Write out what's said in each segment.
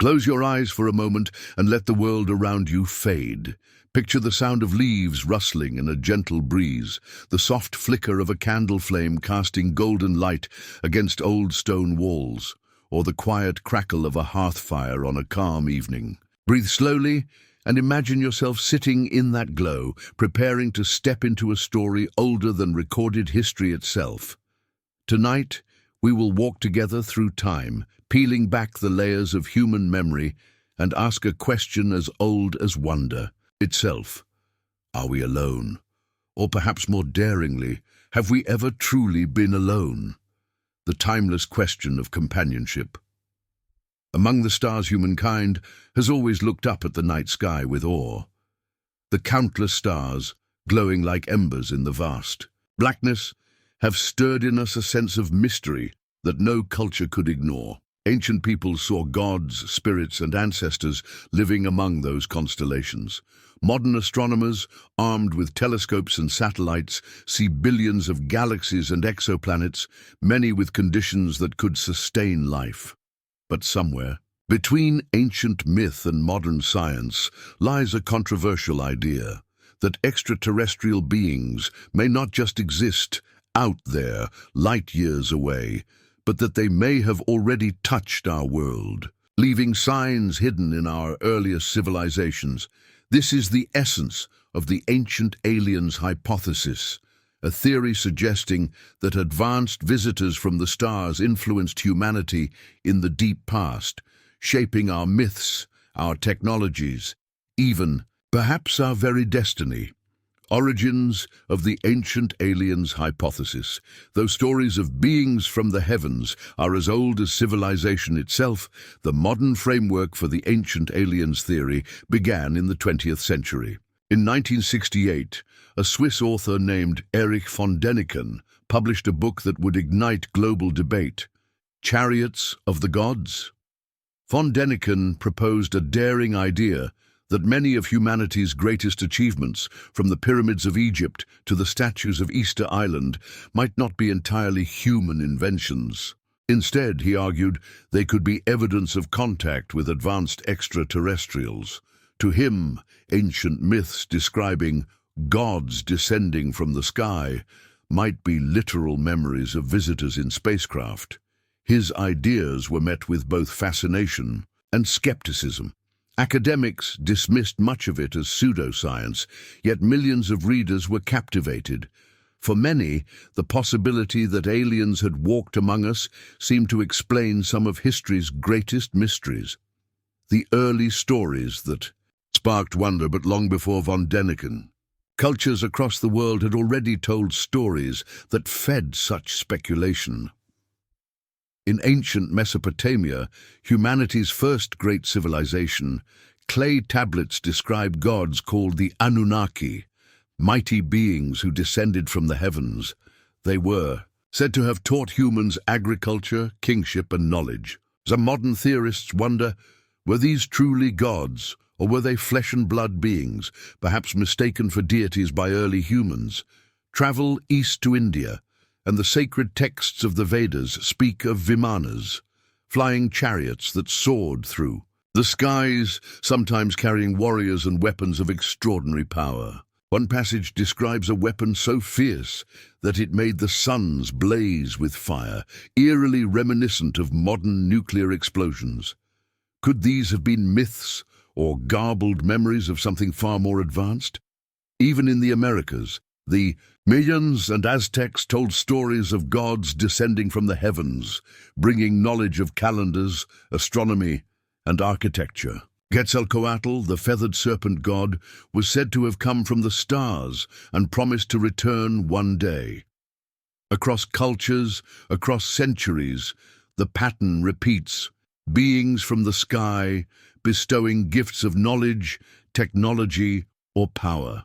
Close your eyes for a moment and let the world around you fade. Picture the sound of leaves rustling in a gentle breeze, the soft flicker of a candle flame casting golden light against old stone walls, or the quiet crackle of a hearth fire on a calm evening. Breathe slowly and imagine yourself sitting in that glow, preparing to step into a story older than recorded history itself. Tonight, we will walk together through time, peeling back the layers of human memory and ask a question as old as wonder itself. Are we alone? Or perhaps more daringly, have we ever truly been alone? The timeless question of companionship. Among the stars, humankind has always looked up at the night sky with awe. The countless stars, glowing like embers in the vast blackness, have stirred in us a sense of mystery that no culture could ignore. Ancient peoples saw gods, spirits, and ancestors living among those constellations. Modern astronomers, armed with telescopes and satellites, see billions of galaxies and exoplanets, many with conditions that could sustain life. But somewhere, between ancient myth and modern science, lies a controversial idea that extraterrestrial beings may not just exist out there, light years away, but that they may have already touched our world, leaving signs hidden in our earliest civilizations. This is the essence of the ancient aliens hypothesis, a theory suggesting that advanced visitors from the stars influenced humanity in the deep past, shaping our myths, our technologies, even, perhaps, our very destiny. Origins of the ancient aliens hypothesis. Though stories of beings from the heavens are as old as civilization itself, the modern framework for the ancient aliens theory began in the 20th century. In 1968, a Swiss author named Erich von Däniken published a book that would ignite global debate, Chariots of the Gods. Von Däniken proposed a daring idea that many of humanity's greatest achievements, from the pyramids of Egypt to the statues of Easter Island, might not be entirely human inventions. Instead, he argued, they could be evidence of contact with advanced extraterrestrials. To him, ancient myths describing gods descending from the sky might be literal memories of visitors in spacecraft. His ideas were met with both fascination and skepticism. Academics dismissed much of it as pseudoscience, yet millions of readers were captivated. For many, the possibility that aliens had walked among us seemed to explain some of history's greatest mysteries. The early stories that sparked wonder, but long before von Däniken. Cultures across the world had already told stories that fed such speculation. In ancient Mesopotamia, humanity's first great civilization, clay tablets describe gods called the Anunnaki, mighty beings who descended from the heavens. They were said to have taught humans agriculture, kingship, and knowledge. Some modern theorists wonder, were these truly gods, or were they flesh and blood beings, perhaps mistaken for deities by early humans? Travel east to India, and the sacred texts of the Vedas speak of Vimanas, flying chariots that soared through the skies, sometimes carrying warriors and weapons of extraordinary power. One passage describes a weapon so fierce that it made the suns blaze with fire, eerily reminiscent of modern nuclear explosions. Could these have been myths or garbled memories of something far more advanced? Even in the Americas, the Mayans and Aztecs told stories of gods descending from the heavens, bringing knowledge of calendars, astronomy, and architecture. Quetzalcoatl, the feathered serpent god, was said to have come from the stars and promised to return one day. Across cultures, across centuries, the pattern repeats, beings from the sky, bestowing gifts of knowledge, technology, or power.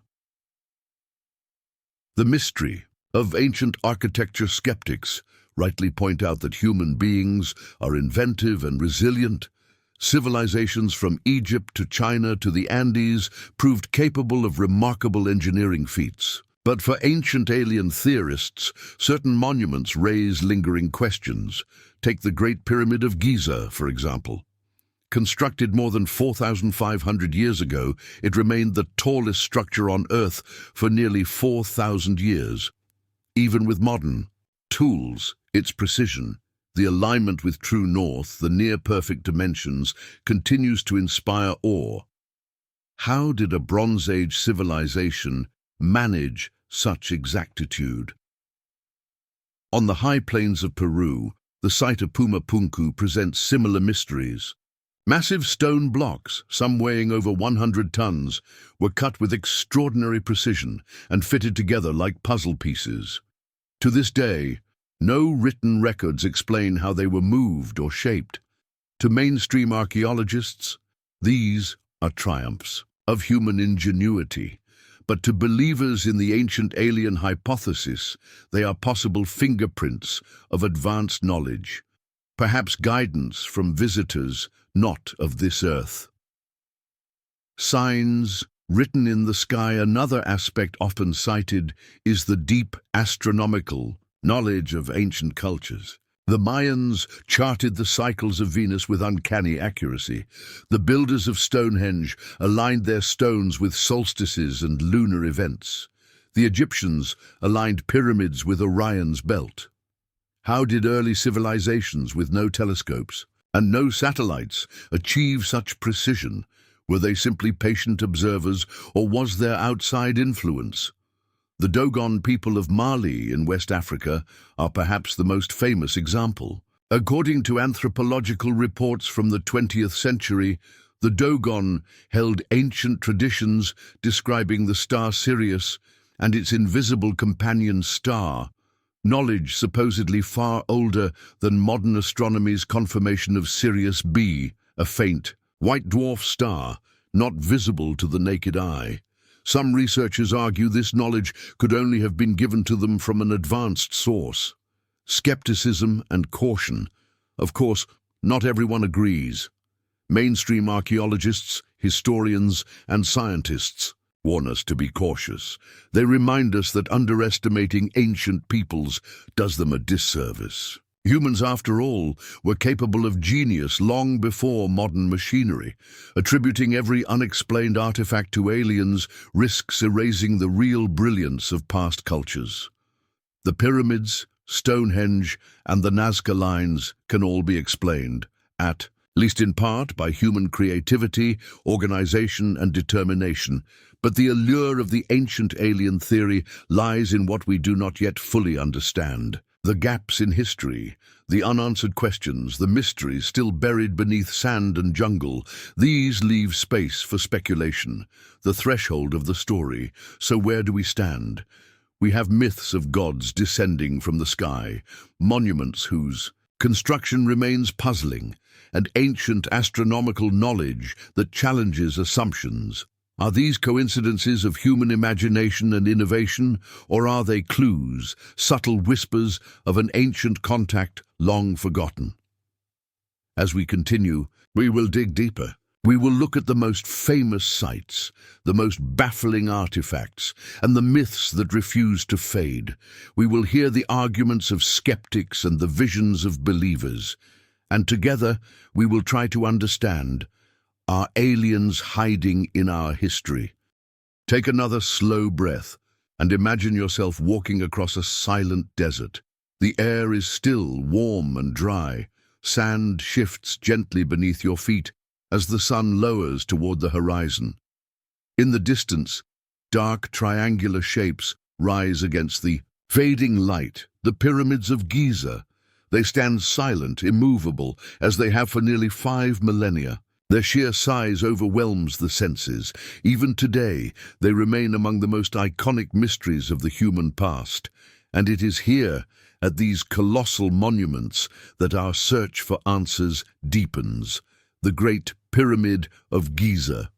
The mystery of ancient architecture skeptics rightly point out that human beings are inventive and resilient. Civilizations from Egypt to China to the Andes proved capable of remarkable engineering feats. But for ancient alien theorists, certain monuments raise lingering questions. Take the Great Pyramid of Giza, for example. Constructed more than 4,500 years ago, it remained the tallest structure on Earth for nearly 4,000 years. Even with modern tools, its precision, the alignment with true north, the near-perfect dimensions, continues to inspire awe. How did a Bronze Age civilization manage such exactitude? On the high plains of Peru, the site of Pumapunku presents similar mysteries. Massive stone blocks, some weighing over 100 tons, were cut with extraordinary precision and fitted together like puzzle pieces. To this day, no written records explain how they were moved or shaped. To mainstream archaeologists, these are triumphs of human ingenuity. But to believers in the ancient alien hypothesis, they are possible fingerprints of advanced knowledge, perhaps guidance from visitors not of this earth. Signs written in the sky. Another aspect often cited is the deep astronomical knowledge of ancient cultures. The Mayans charted the cycles of Venus with uncanny accuracy. The builders of Stonehenge aligned their stones with solstices and lunar events. The Egyptians aligned pyramids with Orion's belt. How did early civilizations with no telescopes and no satellites achieve such precision? Were they simply patient observers, or was there outside influence? The Dogon people of Mali in West Africa are perhaps the most famous example. According to anthropological reports from the 20th century, the Dogon held ancient traditions describing the star Sirius and its invisible companion star, knowledge supposedly far older than modern astronomy's confirmation of Sirius B, a faint, white dwarf star not visible to the naked eye. Some researchers argue this knowledge could only have been given to them from an advanced source. Skepticism and caution. Of course, not everyone agrees. Mainstream archaeologists, historians, and scientists warn us to be cautious. They remind us that underestimating ancient peoples does them a disservice. Humans, after all, were capable of genius long before modern machinery. Attributing every unexplained artifact to aliens risks erasing the real brilliance of past cultures. The pyramids, Stonehenge, and the Nazca Lines can all be explained, at least in part, by human creativity, organization, and determination. But the allure of the ancient alien theory lies in what we do not yet fully understand. The gaps in history, the unanswered questions, the mysteries still buried beneath sand and jungle, these leave space for speculation, the threshold of the story. So where do we stand? We have myths of gods descending from the sky, monuments whose construction remains puzzling, and ancient astronomical knowledge that challenges assumptions. Are these coincidences of human imagination and innovation, or are they clues, subtle whispers of an ancient contact long forgotten? As we continue, we will dig deeper. We will look at the most famous sites, the most baffling artifacts, and the myths that refuse to fade. We will hear the arguments of skeptics and the visions of believers. And together, we will try to understand, are aliens hiding in our history? Take another slow breath and imagine yourself walking across a silent desert. The air is still, warm and dry. Sand shifts gently beneath your feet as the sun lowers toward the horizon. In the distance, dark triangular shapes rise against the fading light, the pyramids of Giza. They stand silent, immovable, as they have for nearly 5 millennia. Their sheer size overwhelms the senses. Even today, they remain among the most iconic mysteries of the human past. And it is here, at these colossal monuments, that our search for answers deepens. The Great Pyramid of Giza.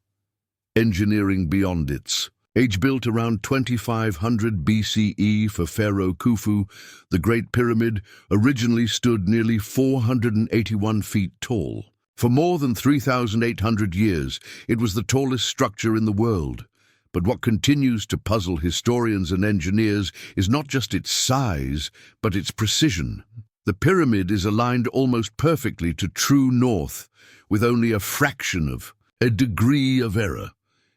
Engineering beyond its age. Built around 2500 BCE for Pharaoh Khufu, the Great Pyramid originally stood nearly 481 feet tall. For more than 3,800 years, it was the tallest structure in the world. But what continues to puzzle historians and engineers is not just its size, but its precision. The pyramid is aligned almost perfectly to true north, with only a fraction of a degree of error.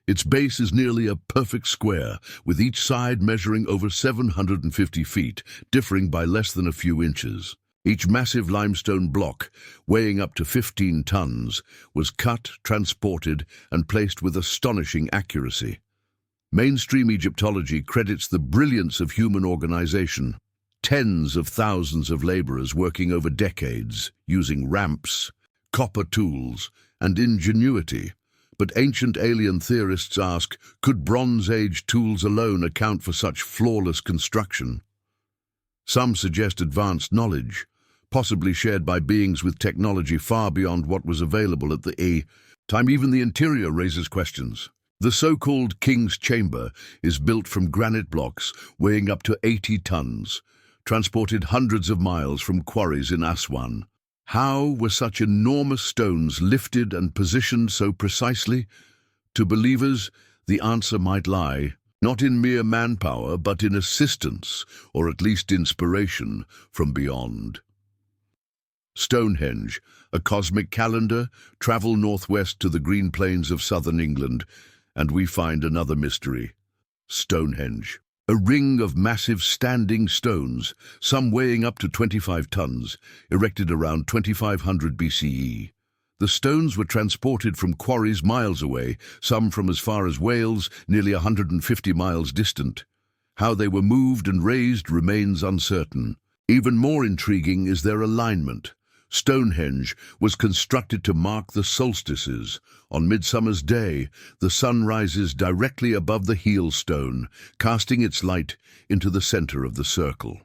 Its base is nearly a perfect square, with each side measuring over 750 feet, differing by less than a few inches. Each massive limestone block, weighing up to 15 tons, was cut, transported, and placed with astonishing accuracy. Mainstream Egyptology credits the brilliance of human organization. Tens of thousands of laborers working over decades, using ramps, copper tools, and ingenuity. But ancient alien theorists ask, could Bronze Age tools alone account for such flawless construction? Some suggest advanced knowledge, possibly shared by beings with technology far beyond what was available at the time. Even the interior raises questions. The so-called King's Chamber is built from granite blocks weighing up to 80 tons, transported hundreds of miles from quarries in Aswan. How were such enormous stones lifted and positioned so precisely? To believers, the answer might lie not in mere manpower, but in assistance, or at least inspiration, from beyond. Stonehenge, a cosmic calendar, travel northwest to the green plains of southern England, and we find another mystery. Stonehenge. A ring of massive standing stones, some weighing up to 25 tons, erected around 2500 BCE. The stones were transported from quarries miles away, some from as far as Wales, nearly 150 miles distant. How they were moved and raised remains uncertain. Even more intriguing is their alignment. Stonehenge was constructed to mark the solstices. On Midsummer's Day, the sun rises directly above the heel stone, casting its light into the center of the circle.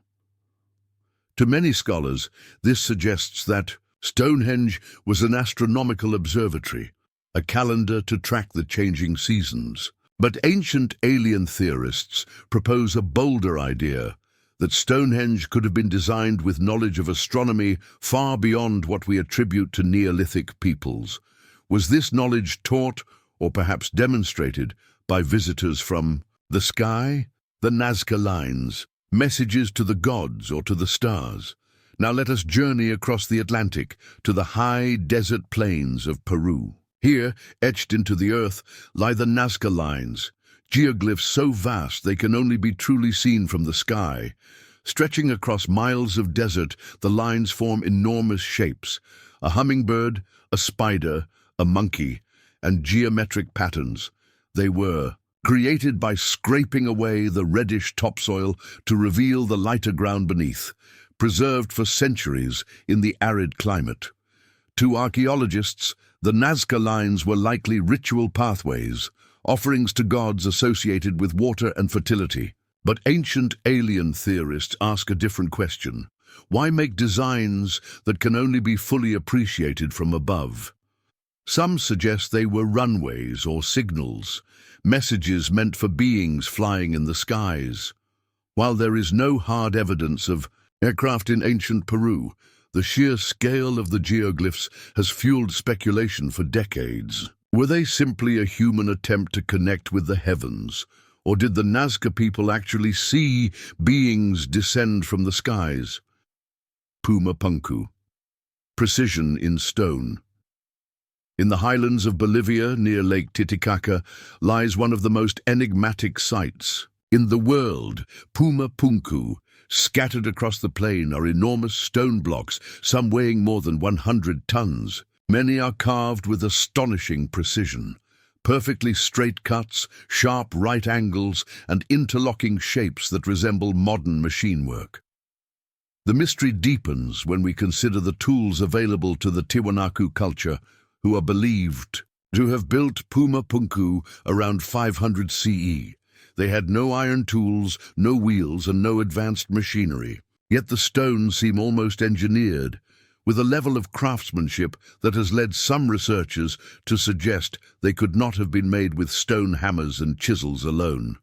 To many scholars, this suggests that Stonehenge was an astronomical observatory, a calendar to track the changing seasons. But ancient alien theorists propose a bolder idea, that Stonehenge could have been designed with knowledge of astronomy far beyond what we attribute to Neolithic peoples. Was this knowledge taught, or perhaps demonstrated, by visitors from the sky? The Nazca Lines, messages to the gods or to the stars. Now let us journey across the Atlantic to the high desert plains of Peru. Here, etched into the earth, lie the Nazca Lines, geoglyphs so vast they can only be truly seen from the sky. Stretching across miles of desert, the lines form enormous shapes: a hummingbird, a spider, a monkey, and geometric patterns. They were created by scraping away the reddish topsoil to reveal the lighter ground beneath, preserved for centuries in the arid climate. To archaeologists, the Nazca Lines were likely ritual pathways, offerings to gods associated with water and fertility. But ancient alien theorists ask a different question. Why make designs that can only be fully appreciated from above? Some suggest they were runways or signals, messages meant for beings flying in the skies. While there is no hard evidence of aircraft in ancient Peru, the sheer scale of the geoglyphs has fueled speculation for decades. Were they simply a human attempt to connect with the heavens, or did the Nazca people actually see beings descend from the skies? Puma Punku. Precision in stone. In the highlands of Bolivia, near Lake Titicaca, lies one of the most enigmatic sites in the world. Puma Punku. Scattered across the plain are enormous stone blocks, some weighing more than 100 tons. Many are carved with astonishing precision. Perfectly straight cuts, sharp right angles, and interlocking shapes that resemble modern machine work. The mystery deepens when we consider the tools available to the Tiwanaku culture, who are believed to have built Puma Punku around 500 CE. They had no iron tools, no wheels, and no advanced machinery. Yet the stones seem almost engineered, with a level of craftsmanship that has led some researchers to suggest they could not have been made with stone hammers and chisels alone.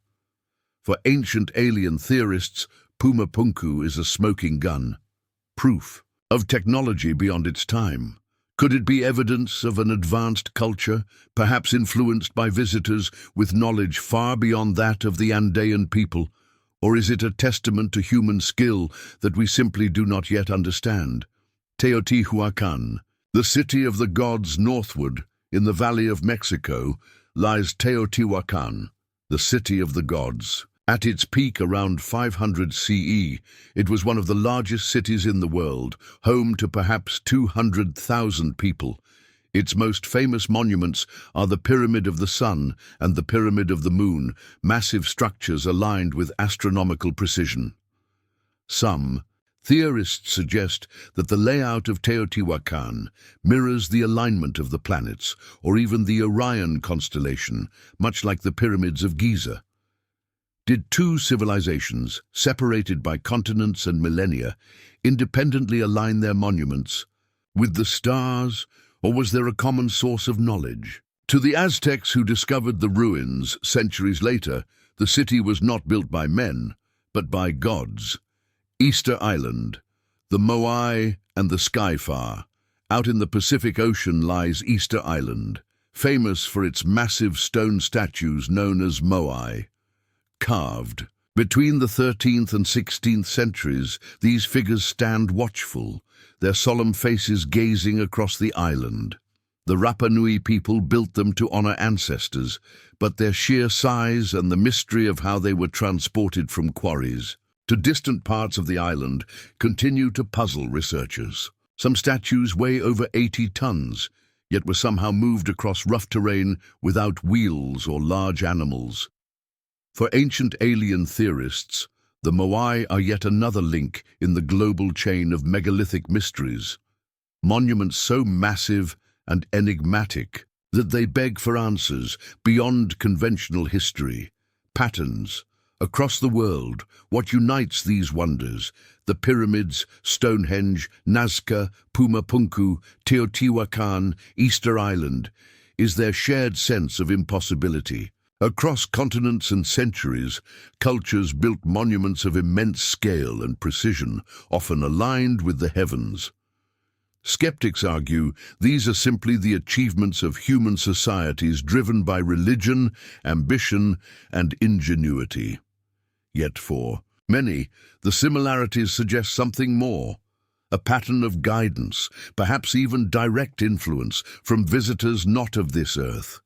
For ancient alien theorists, Puma Punku is a smoking gun, proof of technology beyond its time. Could it be evidence of an advanced culture, perhaps influenced by visitors with knowledge far beyond that of the Andean people? Or is it a testament to human skill that we simply do not yet understand? Teotihuacan, The city of the gods northward, in the Valley of Mexico, lies Teotihuacan, the city of the gods. At its peak around 500 CE, it was one of the largest cities in the world, home to perhaps 200,000 people. Its most famous monuments are the Pyramid of the Sun and the Pyramid of the Moon, massive structures aligned with astronomical precision. Some theorists suggest that the layout of Teotihuacan mirrors the alignment of the planets, or even the Orion constellation, much like the pyramids of Giza. Did two civilizations, separated by continents and millennia, independently align their monuments with the stars, or was there a common source of knowledge? To the Aztecs who discovered the ruins centuries later, the city was not built by men, but by gods. Easter Island, the Moai and the Skyfar. Out in the Pacific Ocean lies Easter Island, famous for its massive stone statues known as Moai. Carved. Between the 13th and 16th centuries, these figures stand watchful, their solemn faces gazing across the island. The Rapa Nui people built them to honor ancestors, but their sheer size and the mystery of how they were transported from quarries to distant parts of the island continue to puzzle researchers. Some statues weigh over 80 tons, yet were somehow moved across rough terrain without wheels or large animals. For ancient alien theorists, the Moai are yet another link in the global chain of megalithic mysteries, monuments so massive and enigmatic that they beg for answers beyond conventional history, patterns. Across the world, what unites these wonders, the pyramids, Stonehenge, Nazca, Pumapunku, Teotihuacan, Easter Island, is their shared sense of impossibility. Across continents and centuries, cultures built monuments of immense scale and precision, often aligned with the heavens. Skeptics argue these are simply the achievements of human societies driven by religion, ambition, and ingenuity. Yet for many, the similarities suggest something more, a pattern of guidance, perhaps even direct influence from visitors not of this earth.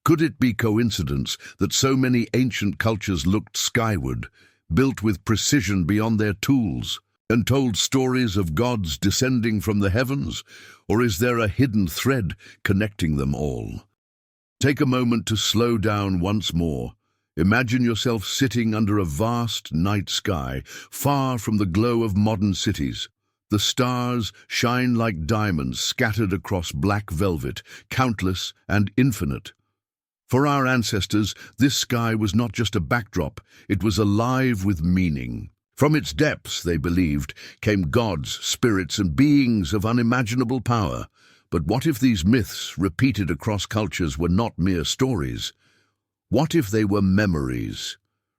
Could it be coincidence that so many ancient cultures looked skyward, built with precision beyond their tools, and told stories of gods descending from the heavens? Or is there a hidden thread connecting them all? Take a moment to slow down once more. Imagine yourself sitting under a vast night sky, far from the glow of modern cities. The stars shine like diamonds scattered across black velvet, countless and infinite. For our ancestors, this sky was not just a backdrop, it was alive with meaning. From its depths, they believed, came gods, spirits, and beings of unimaginable power. But what if these myths, repeated across cultures, were not mere stories? What if they were memories,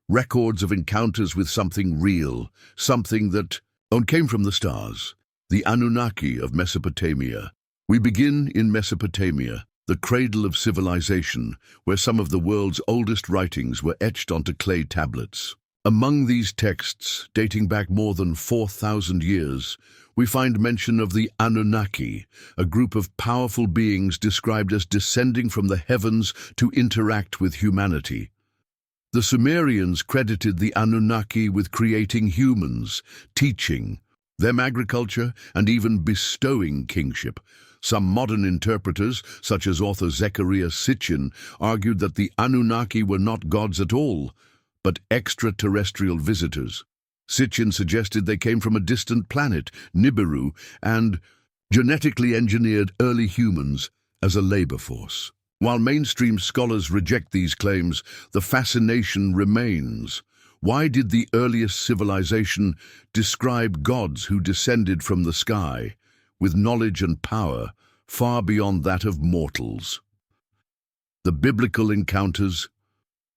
records of encounters with something real, something that came from the stars? The Anunnaki of Mesopotamia. We begin in Mesopotamia, the cradle of civilization, where some of the world's oldest writings were etched onto clay tablets. Among these texts, dating back more than 4,000 years, we find mention of the Anunnaki, a group of powerful beings described as descending from the heavens to interact with humanity. The Sumerians credited the Anunnaki with creating humans, teaching them agriculture, and even bestowing kingship. Some modern interpreters, such as author Zecharia Sitchin, argued that the Anunnaki were not gods at all, but extraterrestrial visitors. Sitchin suggested they came from a distant planet, Nibiru, and genetically engineered early humans as a labor force. While mainstream scholars reject these claims, the fascination remains. Why did the earliest civilization describe gods who descended from the sky, with knowledge and power far beyond that of mortals? The biblical encounters.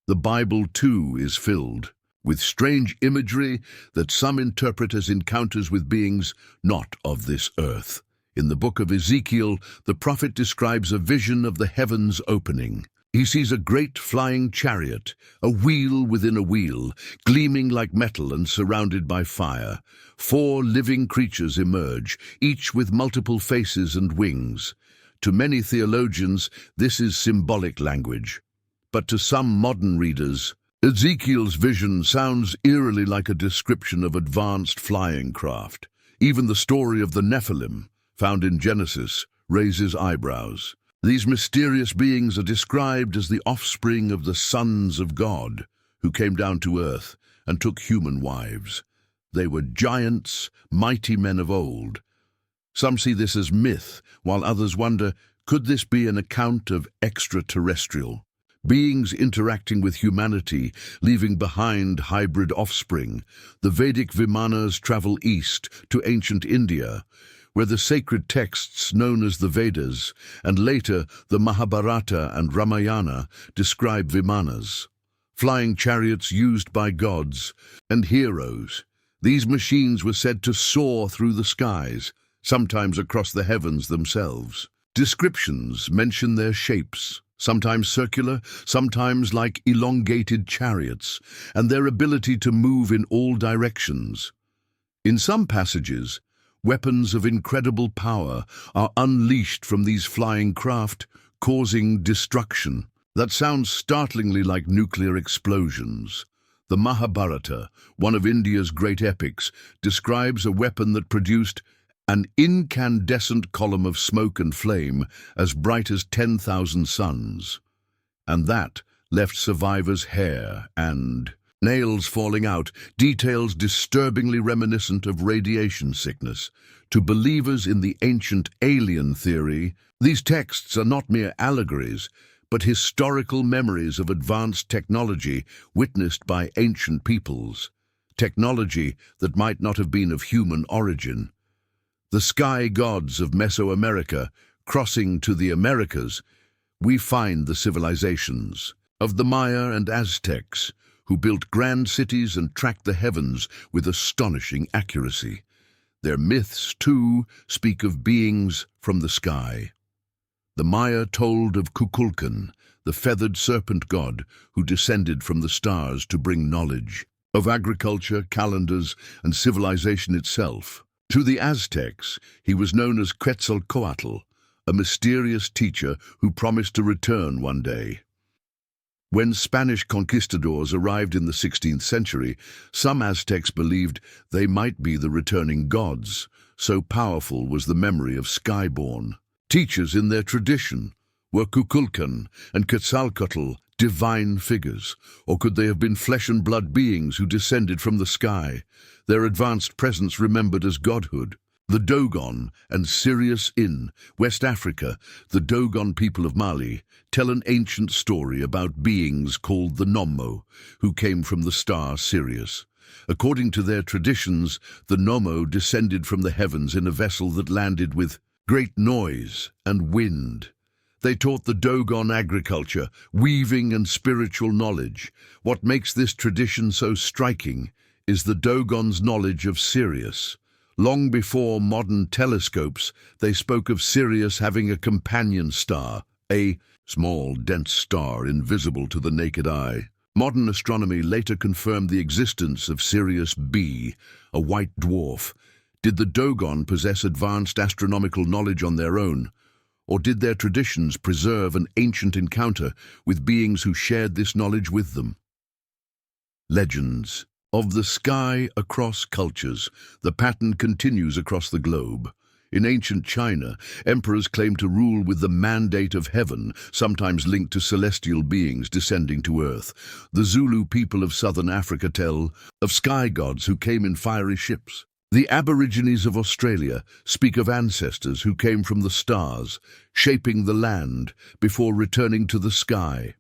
The Bible, too, is filled with strange imagery that some interpret as encounters with beings not of this earth. In the book of Ezekiel, the prophet describes a vision of the heavens opening, He sees a great flying chariot, a wheel within a wheel, gleaming like metal and surrounded by fire. 4 living creatures emerge, each with multiple faces and wings. To many theologians, this is symbolic language. But to some modern readers, Ezekiel's vision sounds eerily like a description of advanced flying craft. Even the story of the Nephilim, found in Genesis, raises eyebrows. These mysterious beings are described as the offspring of the sons of God, who came down to earth and took human wives. They were giants, mighty men of old. Some see this as myth, while others wonder, could this be an account of extraterrestrial? Beings interacting with humanity, leaving behind hybrid offspring. The Vedic Vimanas travel east to ancient India, where the sacred texts known as the Vedas, and later the Mahabharata and Ramayana, describe Vimanas, flying chariots used by gods and heroes. These machines were said to soar through the skies, sometimes across the heavens themselves. Descriptions mention their shapes, sometimes circular, sometimes like elongated chariots, and their ability to move in all directions. In some passages, weapons of incredible power are unleashed from these flying craft, causing destruction. That sounds startlingly like nuclear explosions. The Mahabharata, one of India's great epics, describes a weapon that produced an incandescent column of smoke and flame as bright as 10,000 suns. And that left survivors' hair and nails falling out, details disturbingly reminiscent of radiation sickness. To believers in the ancient alien theory, these texts are not mere allegories, but historical memories of advanced technology witnessed by ancient peoples, technology that might not have been of human origin. The sky gods of Mesoamerica, crossing to the Americas, we find the civilizations of the Maya and Aztecs, who built grand cities and tracked the heavens with astonishing accuracy. Their myths, too, speak of beings from the sky. The Maya told of Kukulkan, the feathered serpent god who descended from the stars to bring knowledge of agriculture, calendars, and civilization itself. To the Aztecs, he was known as Quetzalcoatl, a mysterious teacher who promised to return one day. When Spanish conquistadors arrived in the 16th century, some Aztecs believed they might be the returning gods, so powerful was the memory of Skyborn. Teachers in their tradition were Kukulkan and Quetzalcoatl, divine figures, or could they have been flesh and blood beings who descended from the sky, their advanced presence remembered as godhood? The Dogon and Sirius in West Africa, the Dogon people of Mali, tell an ancient story about beings called the Nommo, who came from the star Sirius. According to their traditions, the Nommo descended from the heavens in a vessel that landed with great noise and wind. They taught the Dogon agriculture, weaving, and spiritual knowledge. What makes this tradition so striking is the Dogon's knowledge of Sirius. Long before modern telescopes, they spoke of Sirius having a companion star, a small, dense star invisible to the naked eye. Modern astronomy later confirmed the existence of Sirius B, a white dwarf. Did the Dogon possess advanced astronomical knowledge on their own? Or did their traditions preserve an ancient encounter with beings who shared this knowledge with them? Legends. Of the sky across cultures, the pattern continues across the globe. In ancient China, emperors claimed to rule with the mandate of heaven, sometimes linked to celestial beings descending to earth. The Zulu people of southern Africa tell of sky gods who came in fiery ships. The Aborigines of Australia speak of ancestors who came from the stars, shaping the land before returning to the sky.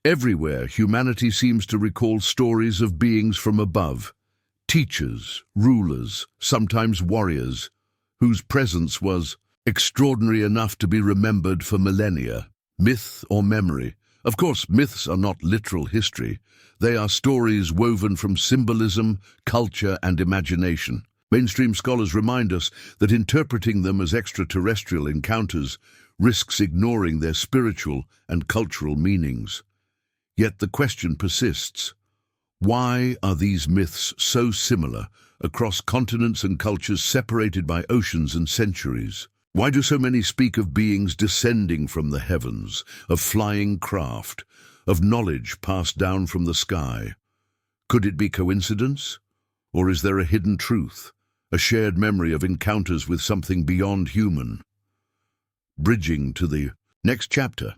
Everywhere, humanity seems to recall stories of beings from above, teachers, rulers, sometimes warriors, whose presence was extraordinary enough to be remembered for millennia. Myth or memory? Of course, myths are not literal history. They are stories woven from symbolism, culture, and imagination. Mainstream scholars remind us that interpreting them as extraterrestrial encounters risks ignoring their spiritual and cultural meanings. Yet the question persists. Why are these myths so similar across continents and cultures separated by oceans and centuries? Why do so many speak of beings descending from the heavens, of flying craft, of knowledge passed down from the sky? Could it be coincidence? Or is there a hidden truth, a shared memory of encounters with something beyond human? Bridging to the next chapter.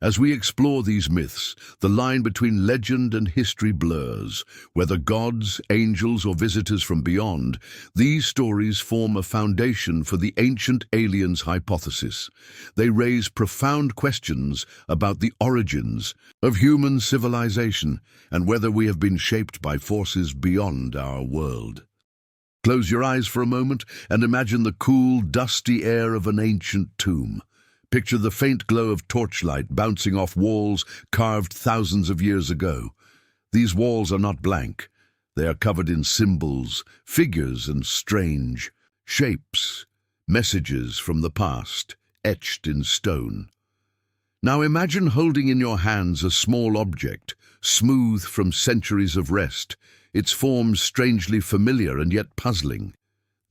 As we explore these myths, the line between legend and history blurs. Whether gods, angels, or visitors from beyond, these stories form a foundation for the ancient aliens hypothesis. They raise profound questions about the origins of human civilization and whether we have been shaped by forces beyond our world. Close your eyes for a moment and imagine the cool, dusty air of an ancient tomb. Picture the faint glow of torchlight bouncing off walls carved thousands of years ago. These walls are not blank. They are covered in symbols, figures, and strange shapes, messages from the past, etched in stone. Now imagine holding in your hands a small object, smooth from centuries of rest, its form strangely familiar and yet puzzling.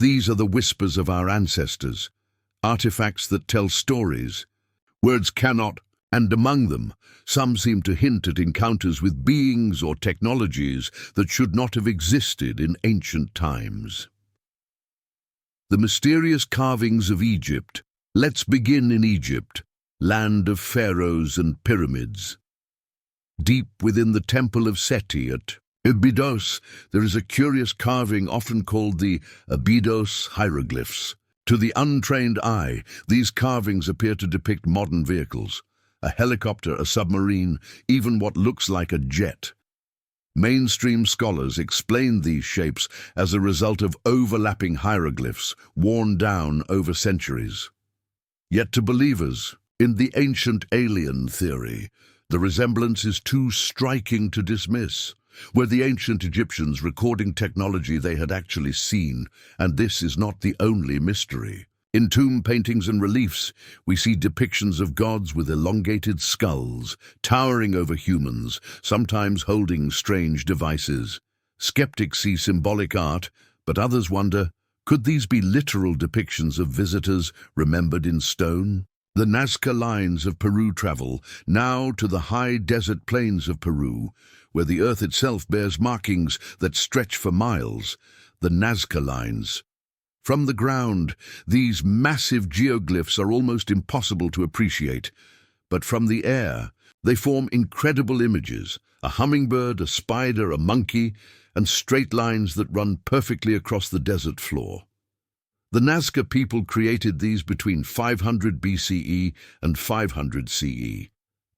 These are the whispers of our ancestors, artifacts that tell stories. Words cannot, and among them, some seem to hint at encounters with beings or technologies that should not have existed in ancient times. The mysterious carvings of Egypt. Let's begin in Egypt, land of pharaohs and pyramids. Deep within the Temple of Seti at Abydos, there is a curious carving often called the Abydos hieroglyphs. To the untrained eye, these carvings appear to depict modern vehicles, a helicopter, a submarine, even what looks like a jet. Mainstream scholars explain these shapes as a result of overlapping hieroglyphs worn down over centuries. Yet to believers in the ancient alien theory, the resemblance is too striking to dismiss. Were the ancient Egyptians recording technology they had actually seen? And this is not the only mystery. In tomb paintings and reliefs, we see depictions of gods with elongated skulls, towering over humans, sometimes holding strange devices. Skeptics see symbolic art, but others wonder, could these be literal depictions of visitors remembered in stone? The Nazca Lines of Peru travel now to the high desert plains of Peru, where the earth itself bears markings that stretch for miles, the Nazca Lines. From the ground, these massive geoglyphs are almost impossible to appreciate, but from the air, they form incredible images, a hummingbird, a spider, a monkey, and straight lines that run perfectly across the desert floor. The Nazca people created these between 500 BCE and 500 CE.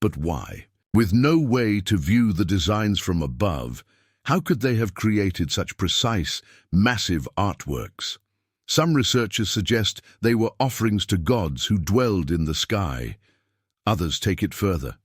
But why? With no way to view the designs from above, how could they have created such precise, massive artworks? Some researchers suggest they were offerings to gods who dwelled in the sky. Others take it further.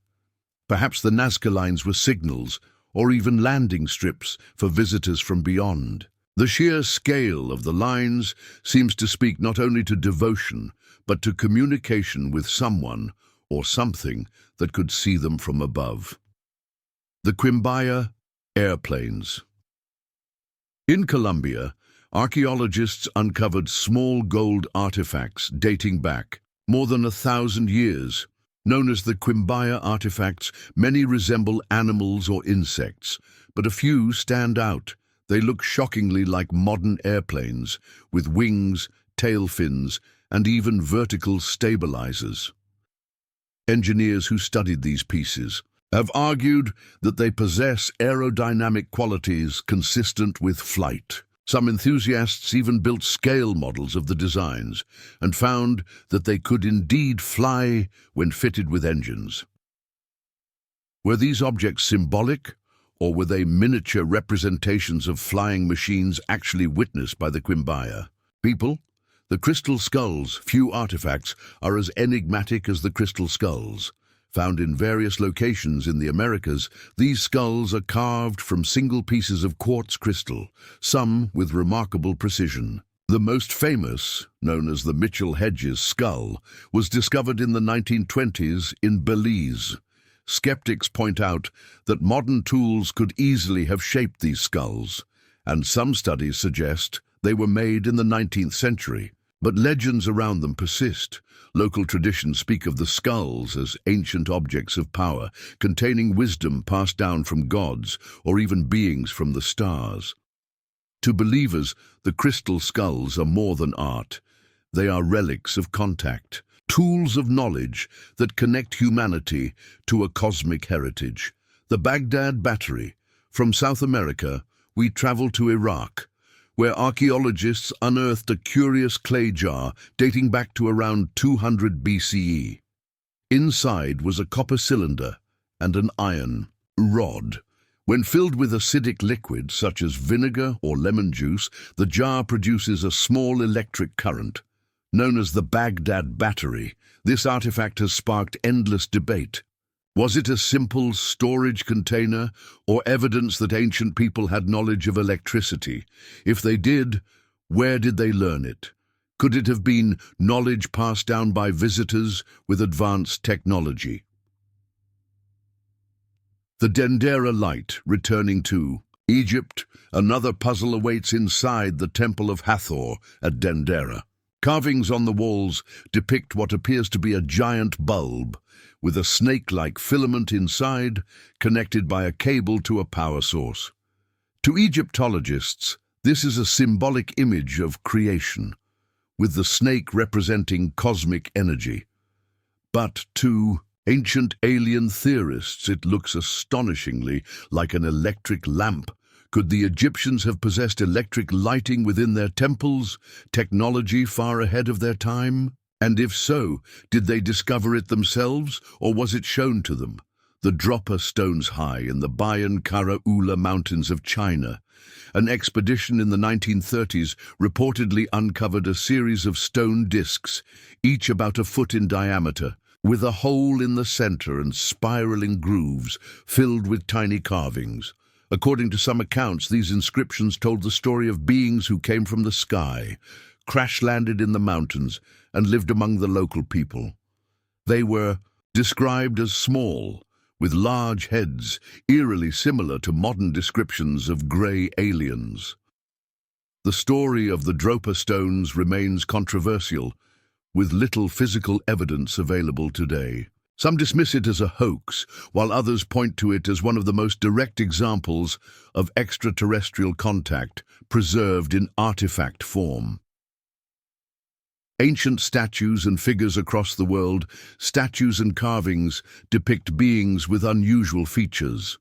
Perhaps the Nazca Lines were signals, or even landing strips for visitors from beyond. The sheer scale of the lines seems to speak not only to devotion, but to communication with someone or something that could see them from above. The Quimbaya airplanes. In Colombia, archaeologists uncovered small gold artifacts dating back more than 1,000 years. Known as the Quimbaya artifacts, many resemble animals or insects, but a few stand out. They look shockingly like modern airplanes, with wings, tail fins, and even vertical stabilizers. Engineers who studied these pieces have argued that they possess aerodynamic qualities consistent with flight. Some enthusiasts even built scale models of the designs and found that they could indeed fly when fitted with engines. Were these objects symbolic, or were they miniature representations of flying machines actually witnessed by the Quimbaya people? The crystal skulls, few artifacts, are as enigmatic as the crystal skulls. Found in various locations in the Americas, these skulls are carved from single pieces of quartz crystal, some with remarkable precision. The most famous, known as the Mitchell-Hedges skull, was discovered in the 1920s in Belize. Skeptics point out that modern tools could easily have shaped these skulls, and some studies suggest they were made in the 19th century. But legends around them persist. Local traditions speak of the skulls as ancient objects of power, containing wisdom passed down from gods or even beings from the stars. To believers, the crystal skulls are more than art. They are relics of contact, tools of knowledge that connect humanity to a cosmic heritage. The Baghdad Battery. From South America, we travel to Iraq, where archaeologists unearthed a curious clay jar dating back to around 200 BCE. Inside was a copper cylinder and an iron rod. When filled with acidic liquid such as vinegar or lemon juice, the jar produces a small electric current. Known as the Baghdad Battery, this artifact has sparked endless debate. Was it a simple storage container or evidence that ancient people had knowledge of electricity? If they did, where did they learn it? Could it have been knowledge passed down by visitors with advanced technology? The Dendera Light, returning to Egypt. Another puzzle awaits inside the Temple of Hathor at Dendera. Carvings on the walls depict what appears to be a giant bulb, with a snake-like filament inside, connected by a cable to a power source. To Egyptologists, this is a symbolic image of creation, with the snake representing cosmic energy. But to ancient alien theorists, it looks astonishingly like an electric lamp. Could the Egyptians have possessed electric lighting within their temples, technology far ahead of their time? And if so, did they discover it themselves, or was it shown to them? The Dropper Stones High in the Bayan Karaula Mountains of China. An expedition in the 1930s reportedly uncovered a series of stone discs, each about a foot in diameter, with a hole in the center and spiraling grooves filled with tiny carvings. According to some accounts, these inscriptions told the story of beings who came from the sky, crash-landed in the mountains, and lived among the local people. They were described as small, with large heads, eerily similar to modern descriptions of grey aliens. The story of the Dropper Stones remains controversial, with little physical evidence available today. Some dismiss it as a hoax, while others point to it as one of the most direct examples of extraterrestrial contact preserved in artifact form. Ancient statues and figures across the world, statues and carvings depict beings with unusual features.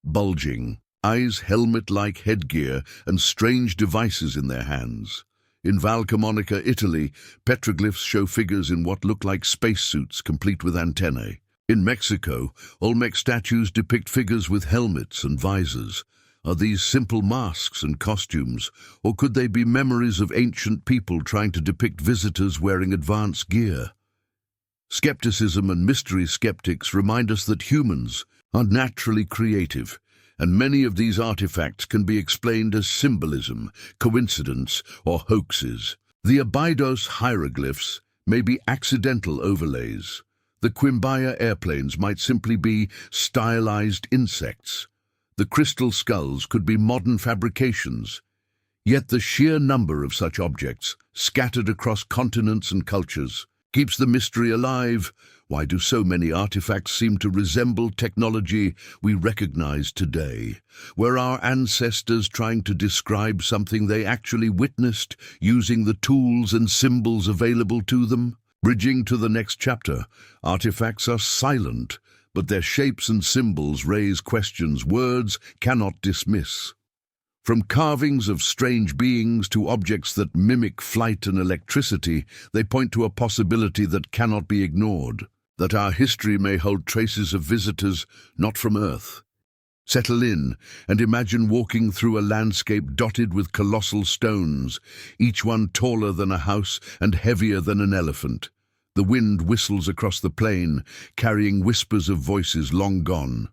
Bulging eyes, helmet-like headgear, and strange devices in their hands. In Val Camonica, Italy, petroglyphs show figures in what look like spacesuits complete with antennae. In Mexico, Olmec statues depict figures with helmets and visors. Are these simple masks and costumes, or could they be memories of ancient people trying to depict visitors wearing advanced gear? Skepticism and mystery skeptics remind us that humans are naturally creative, and many of these artifacts can be explained as symbolism, coincidence, or hoaxes. The Abydos hieroglyphs may be accidental overlays. The Quimbaya airplanes might simply be stylized insects. The crystal skulls could be modern fabrications. Yet the sheer number of such objects, scattered across continents and cultures, keeps the mystery alive. Why do so many artifacts seem to resemble technology we recognize today? Were our ancestors trying to describe something they actually witnessed, using the tools and symbols available to them? Bridging to the next chapter, artifacts are silent, but their shapes and symbols raise questions words cannot dismiss. From carvings of strange beings to objects that mimic flight and electricity, they point to a possibility that cannot be ignored, that our history may hold traces of visitors not from Earth. Settle in and imagine walking through a landscape dotted with colossal stones, each one taller than a house and heavier than an elephant. The wind whistles across the plain, carrying whispers of voices long gone.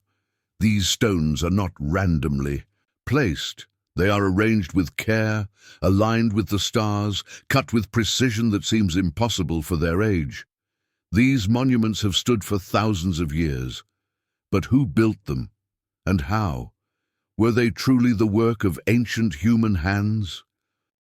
These stones are not randomly placed. They are arranged with care, aligned with the stars, cut with precision that seems impossible for their age. These monuments have stood for thousands of years. But who built them? And how? Were they truly the work of ancient human hands?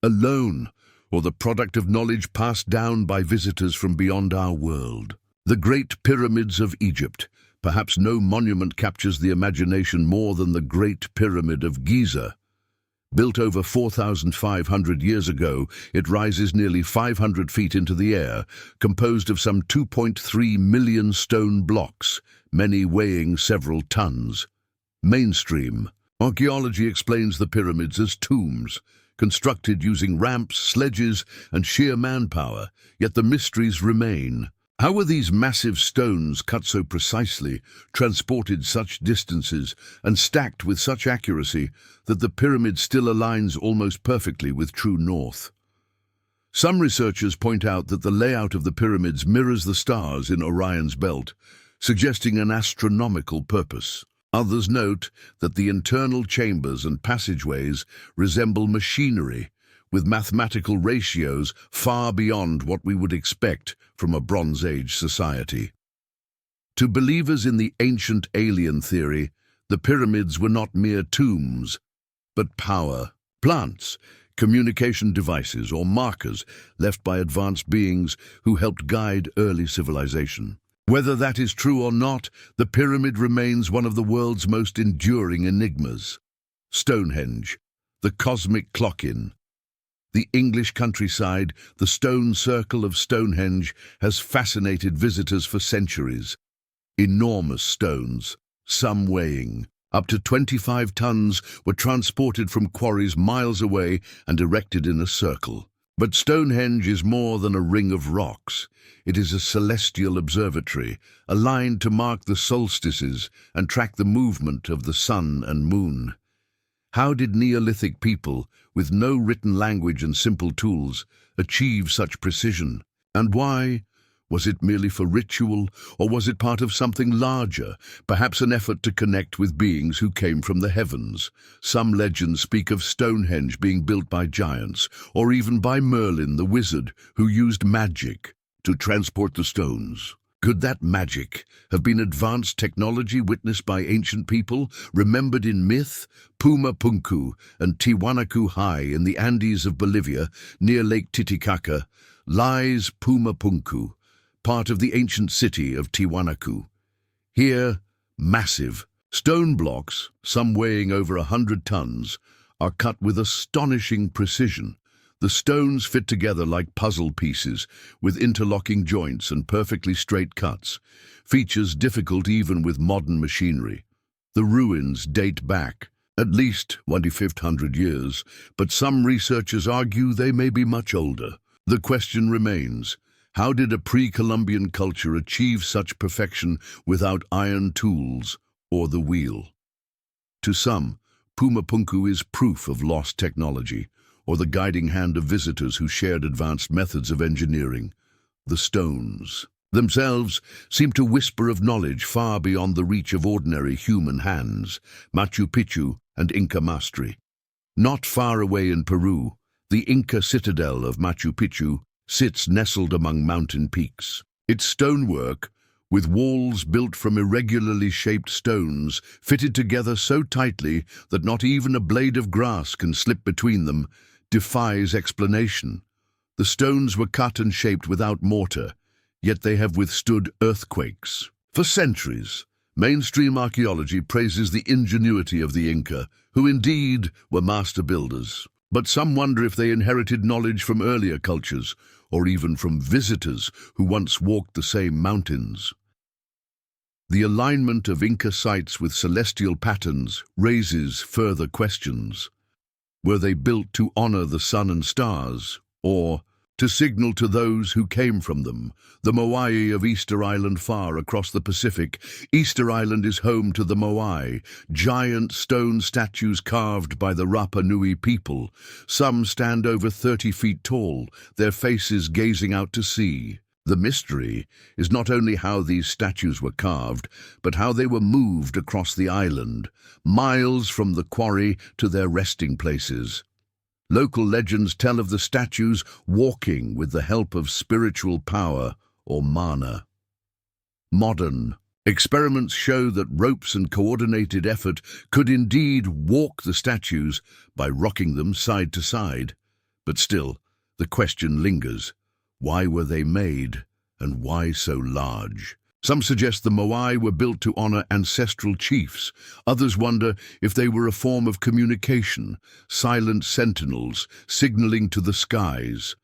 Alone, or the product of knowledge passed down by visitors from beyond our world? The Great Pyramids of Egypt. Perhaps no monument captures the imagination more than the Great Pyramid of Giza. Built over 4,500 years ago, it rises nearly 500 feet into the air, composed of some 2.3 million stone blocks, many weighing several tons. Mainstream. Archaeology explains the pyramids as tombs, constructed using ramps, sledges, and sheer manpower, yet the mysteries remain. How were these massive stones cut so precisely, transported such distances, and stacked with such accuracy that the pyramid still aligns almost perfectly with true north? Some researchers point out that the layout of the pyramids mirrors the stars in Orion's belt, suggesting an astronomical purpose. Others note that the internal chambers and passageways resemble machinery, with mathematical ratios far beyond what we would expect from a Bronze Age society. To believers in the ancient alien theory, the pyramids were not mere tombs, but power, plants, communication devices, or markers left by advanced beings who helped guide early civilization. Whether that is true or not, the pyramid remains one of the world's most enduring enigmas. Stonehenge, the cosmic clock-in. The English countryside, the stone circle of Stonehenge, has fascinated visitors for centuries. Enormous stones, some weighing up to 25 tons, were transported from quarries miles away and erected in a circle. But Stonehenge is more than a ring of rocks. It is a celestial observatory, aligned to mark the solstices and track the movement of the sun and moon. How did Neolithic people, with no written language and simple tools, achieve such precision? And why? Was it merely for ritual, or was it part of something larger, perhaps an effort to connect with beings who came from the heavens? Some legends speak of Stonehenge being built by giants, or even by Merlin the wizard, who used magic to transport the stones. Could that magic have been advanced technology witnessed by ancient people, remembered in myth? Pumapunku and Tiwanaku High in the Andes of Bolivia, near Lake Titicaca, lies Pumapunku, part of the ancient city of Tiwanaku. Here, massive stone blocks, some weighing over 100 tons, are cut with astonishing precision. The stones fit together like puzzle pieces, with interlocking joints and perfectly straight cuts, features difficult even with modern machinery. The ruins date back at least 2,500 years, but some researchers argue they may be much older. The question remains: how did a pre-Columbian culture achieve such perfection without iron tools or the wheel? To some, Pumapunku is proof of lost technology, or the guiding hand of visitors who shared advanced methods of engineering. The stones themselves seem to whisper of knowledge far beyond the reach of ordinary human hands. Machu Picchu and Inca mastery. Not far away in Peru, the Inca citadel of Machu Picchu sits nestled among mountain peaks. Its stonework, with walls built from irregularly shaped stones, fitted together so tightly that not even a blade of grass can slip between them, defies explanation. The stones were cut and shaped without mortar, yet they have withstood earthquakes. For centuries, mainstream archaeology praises the ingenuity of the Inca, who indeed were master builders. But some wonder if they inherited knowledge from earlier cultures, or even from visitors who once walked the same mountains. The alignment of Inca sites with celestial patterns raises further questions. Were they built to honor the sun and stars, or to signal to those who came from them? The Moai of Easter Island, far across the Pacific. Easter Island is home to the Moai, giant stone statues carved by the Rapa Nui people. Some stand over 30 feet tall, their faces gazing out to sea. The mystery is not only how these statues were carved, but how they were moved across the island, miles from the quarry to their resting places. Local legends tell of the statues walking with the help of spiritual power or mana. Modern experiments show that ropes and coordinated effort could indeed walk the statues by rocking them side to side. But still, the question lingers. Why were they made, and why so large? Some suggest the moai were built to honor ancestral chiefs. Others wonder if they were a form of communication, silent sentinels signaling to the skies.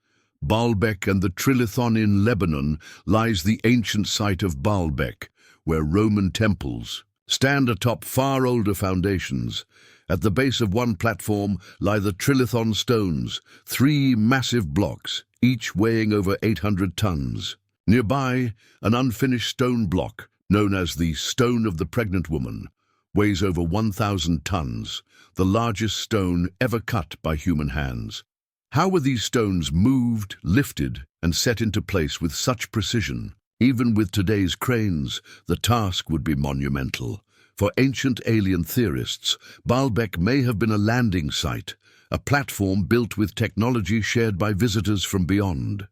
Baalbek and the Trilithon in Lebanon lies the ancient site of Baalbek, where Roman temples stand atop far older foundations. At the base of one platform lie the Trilithon stones, 3 massive blocks, each weighing over 800 tons. Nearby, an unfinished stone block, known as the Stone of the Pregnant Woman, weighs over 1,000 tons, the largest stone ever cut by human hands. How were these stones moved, lifted, and set into place with such precision? Even with today's cranes, the task would be monumental. For ancient alien theorists, Baalbek may have been a landing site, a platform built with technology shared by visitors from beyond.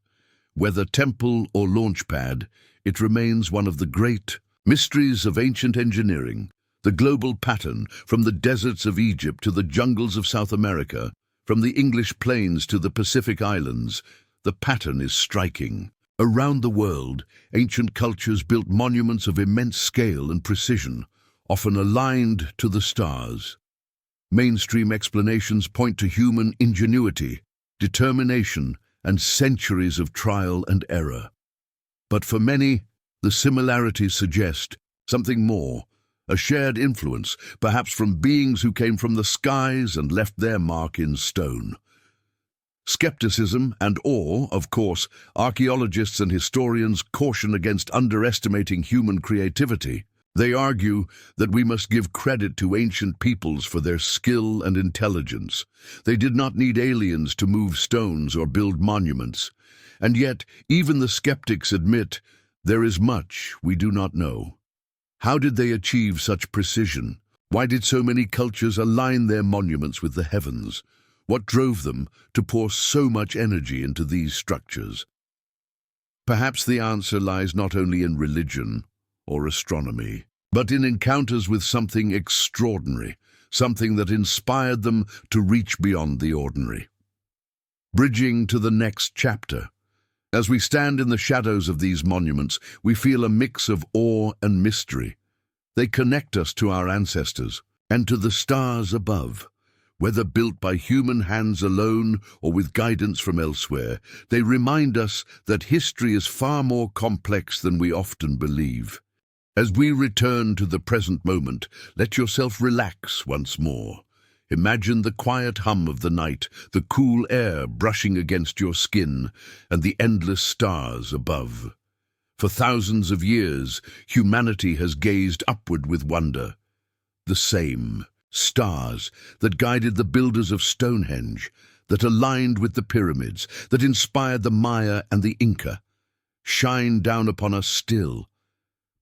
Whether temple or launch pad, it remains one of the great mysteries of ancient engineering. The global pattern, from the deserts of Egypt to the jungles of South America, from the English plains to the Pacific Islands, the pattern is striking. Around the world, ancient cultures built monuments of immense scale and precision, often aligned to the stars. Mainstream explanations point to human ingenuity, determination, and centuries of trial and error. But for many, the similarities suggest something more, a shared influence, perhaps from beings who came from the skies and left their mark in stone. Skepticism and awe, of course, archaeologists and historians caution against underestimating human creativity. They argue that we must give credit to ancient peoples for their skill and intelligence. They did not need aliens to move stones or build monuments. And yet, even the skeptics admit there is much we do not know. How did they achieve such precision? Why did so many cultures align their monuments with the heavens? What drove them to pour so much energy into these structures? Perhaps the answer lies not only in religion or astronomy, but in encounters with something extraordinary, something that inspired them to reach beyond the ordinary. Bridging to the next chapter. As we stand in the shadows of these monuments, we feel a mix of awe and mystery. They connect us to our ancestors and to the stars above. Whether built by human hands alone or with guidance from elsewhere, they remind us that history is far more complex than we often believe. As we return to the present moment, let yourself relax once more. Imagine the quiet hum of the night, the cool air brushing against your skin, and the endless stars above. For thousands of years, humanity has gazed upward with wonder. The same stars that guided the builders of Stonehenge, that aligned with the pyramids, that inspired the Maya and the Inca, shine down upon us still.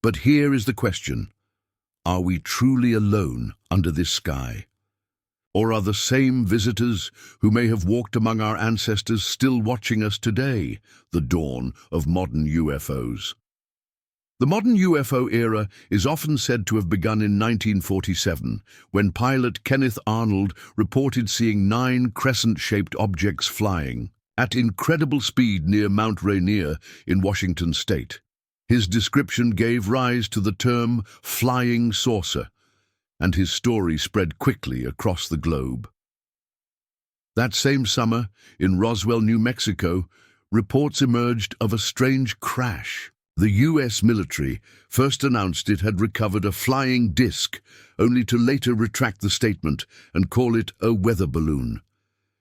But here is the question: are we truly alone under this sky? Or are the same visitors who may have walked among our ancestors still watching us today, the dawn of modern UFOs? The modern UFO era is often said to have begun in 1947, when pilot Kenneth Arnold reported seeing 9 crescent-shaped objects flying at incredible speed near Mount Rainier in Washington state. His description gave rise to the term flying saucer, and his story spread quickly across the globe. That same summer, in Roswell, New Mexico, reports emerged of a strange crash. The U.S. military first announced it had recovered a flying disc, only to later retract the statement and call it a weather balloon.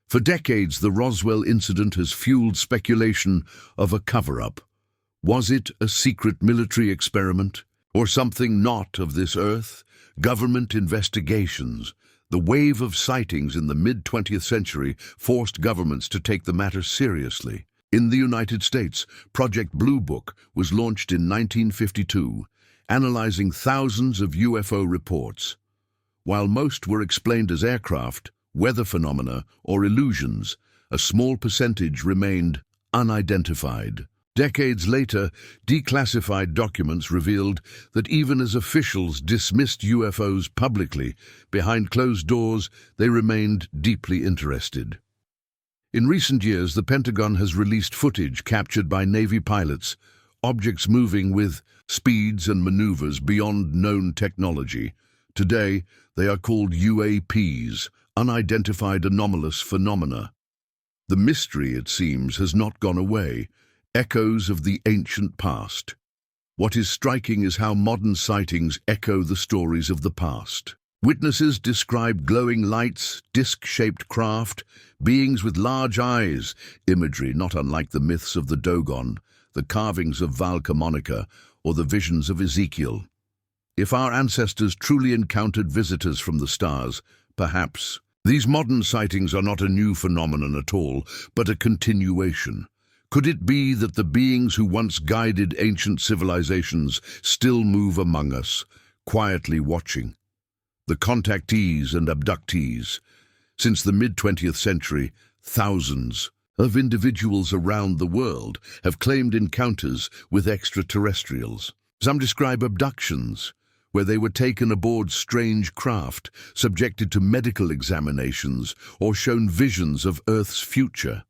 For decades, the Roswell incident has fueled speculation of a cover-up. Was it a secret military experiment, or something not of this earth? Government investigations. The wave of sightings in the mid-20th century forced governments to take the matter seriously. In the United States, Project Blue Book was launched in 1952, analyzing thousands of UFO reports. While most were explained as aircraft, weather phenomena, or illusions, a small percentage remained unidentified. Decades later, declassified documents revealed that even as officials dismissed UFOs publicly, behind closed doors, they remained deeply interested. In recent years, the Pentagon has released footage captured by Navy pilots, objects moving with speeds and maneuvers beyond known technology. Today, they are called UAPs, unidentified anomalous phenomena. The mystery, it seems, has not gone away, echoes of the ancient past. What is striking is how modern sightings echo the stories of the past. Witnesses describe glowing lights, disc-shaped craft, beings with large eyes, imagery not unlike the myths of the Dogon, the carvings of Valcamonica, or the visions of Ezekiel. If our ancestors truly encountered visitors from the stars, perhaps these modern sightings are not a new phenomenon at all, but a continuation. Could it be that the beings who once guided ancient civilizations still move among us, quietly watching? The contactees and abductees. Since the mid-20th century, thousands of individuals around the world have claimed encounters with extraterrestrials. Some describe abductions, where they were taken aboard strange craft, subjected to medical examinations, or shown visions of Earth's future.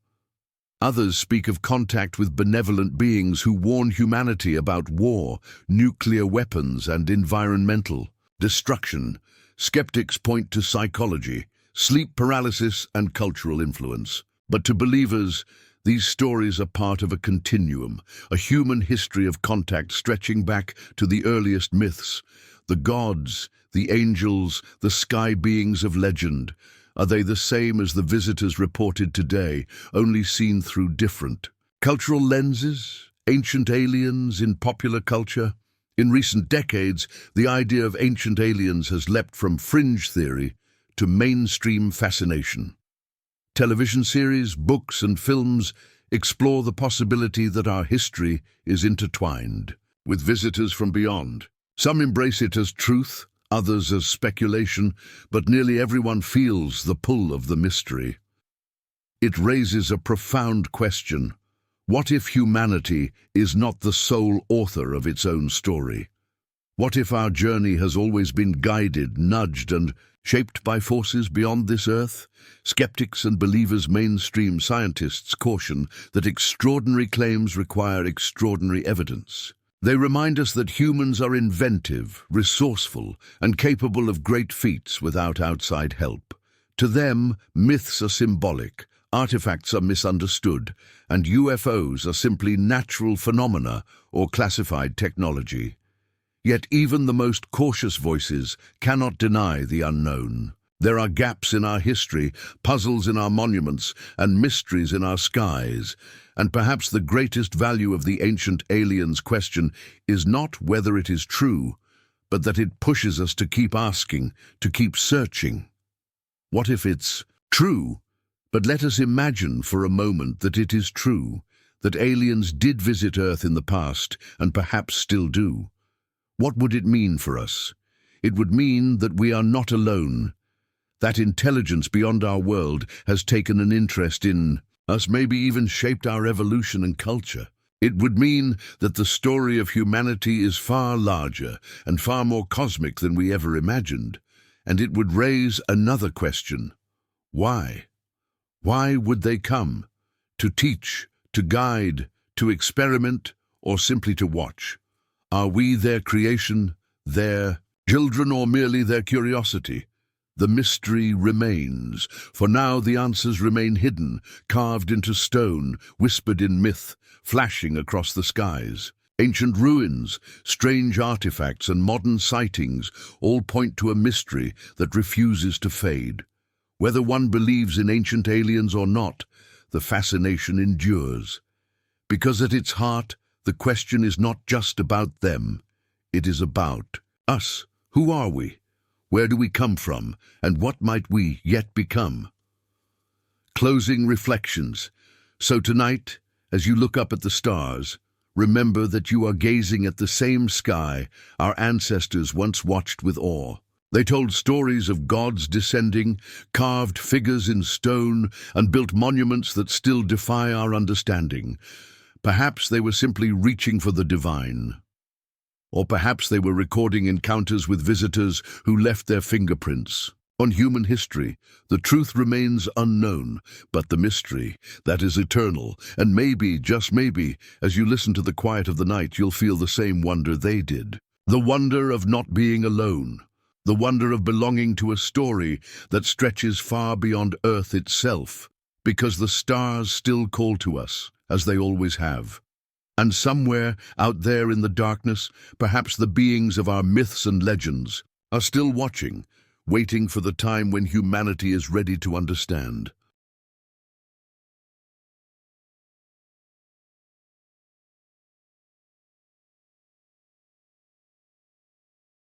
Others speak of contact with benevolent beings who warn humanity about war, nuclear weapons, and environmental destruction. Skeptics point to psychology, sleep paralysis, and cultural influence. But to believers, these stories are part of a continuum, a human history of contact stretching back to the earliest myths. The gods, the angels, the sky beings of legend. Are they the same as the visitors reported today, only seen through different cultural lenses? Ancient aliens in popular culture? In recent decades, the idea of ancient aliens has leapt from fringe theory to mainstream fascination. Television series, books, and films explore the possibility that our history is intertwined with visitors from beyond. Some embrace it as truth, others as speculation, but nearly everyone feels the pull of the mystery. It raises a profound question. What if humanity is not the sole author of its own story? What if our journey has always been guided, nudged, and shaped by forces beyond this earth? Skeptics and believers, mainstream scientists caution that extraordinary claims require extraordinary evidence. They remind us that humans are inventive, resourceful, and capable of great feats without outside help. To them, myths are symbolic, artifacts are misunderstood, and UFOs are simply natural phenomena or classified technology. Yet even the most cautious voices cannot deny the unknown. There are gaps in our history, puzzles in our monuments, and mysteries in our skies. And perhaps the greatest value of the ancient aliens question is not whether it is true, but that it pushes us to keep asking, to keep searching. What if it's true? But let us imagine for a moment that it is true, that aliens did visit Earth in the past and perhaps still do. What would it mean for us? It would mean that we are not alone. That intelligence beyond our world has taken an interest in us, maybe even shaped our evolution and culture. It would mean that the story of humanity is far larger and far more cosmic than we ever imagined. And it would raise another question. Why? Why would they come? To teach, to guide, to experiment, or simply to watch? Are we their creation, their children, or merely their curiosity? The mystery remains. For now, the answers remain hidden, carved into stone, whispered in myth, flashing across the skies. Ancient ruins, strange artifacts, and modern sightings all point to a mystery that refuses to fade. Whether one believes in ancient aliens or not, the fascination endures. Because at its heart, the question is not just about them. It is about us. Who are we? Where do we come from? And what might we yet become? Closing reflections. So tonight, As you look up at the stars, remember that you are gazing at the same sky our ancestors once watched with awe. They told stories of gods descending, carved figures in stone, and built monuments that still defy our understanding. Perhaps they were simply reaching for the divine. Or perhaps they were recording encounters with visitors who left their fingerprints. On human history, the truth remains unknown, but the mystery, that is eternal, and maybe, just maybe, as you listen to the quiet of the night, you'll feel the same wonder they did. The wonder of not being alone. The wonder of belonging to a story that stretches far beyond Earth itself, because the stars still call to us, as they always have. And somewhere, out there in the darkness, perhaps the beings of our myths and legends are still watching, waiting for the time when humanity is ready to understand.